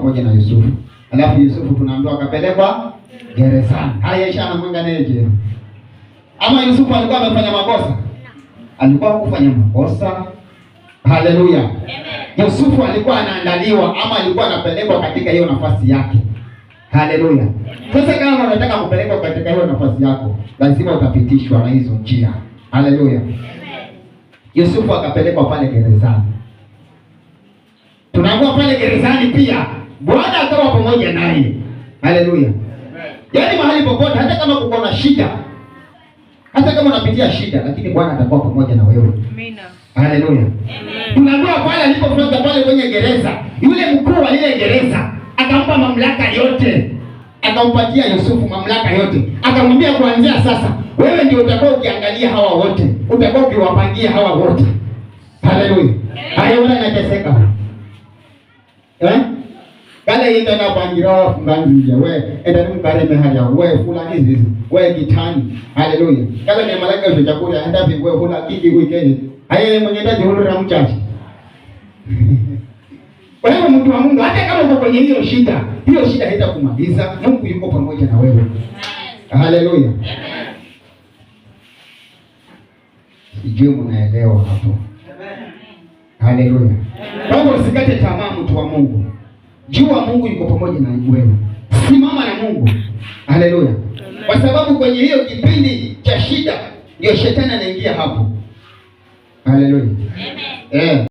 pamoja na Yusufu. Alafu Yusufu tunaambiwa akapelekwa gerezani. Haya ishana mwanga neje. Ama Yusufu alikuwa amefanya makosa? Alikuwa kufanya makosa. Haleluya. Amen. Yusufu alikuwa anaandaliwa ama alikuwa anapelekwa katika hiyo nafasi yake. Haleluya. Sasa kama unataka kupelekwa katika hiyo nafasi yako, lazima utapitishwa na hizo njia. Haleluya. Yusufu akapelekwa pale gerezani. Tunaambiwa pale gerezani pia Bwana akawa pamoja naye. Haleluya. Yaani mahali popote, hata kama kuko na shida, hata kama unapitia shida, lakini Bwana atakuwa pamoja na wewe. Amina. Haleluya. Tunaambiwa pale alipofika pale kwenye gereza, yule mkuu wa ile gereza akampa mamlaka yote. Akampatia Yusufu mamlaka yote. Akamwambia kuanzia sasa, wewe ndio utakuwa ukiangalia hawa wote. Utakuwa ukiwapangia hawa wote. Haleluya. Hayo wala nateseka. Kale yenda na pangira wafunganzi we enda nimkareme haja we fulani hizi we kitani. Haleluya. Kale ni malaika wa chakula enda pigwe hula kiki weekend. Haye mwenye ndaje hulu mchache. Kwa hiyo mtu wa Mungu, hata kama uko kwenye hiyo shida haitakumaliza. Mungu yuko pamoja na wewe. Haleluya. Sijui mnaelewa hapo. Haleluya. Kwa hiyo usikate tamaa mtu wa Mungu. Jua Mungu yuko pamoja na wewe. Simama na Mungu. Haleluya. Kwa sababu kwenye hiyo kipindi cha shida ndio shetani anaingia hapo. Haleluya. Amen.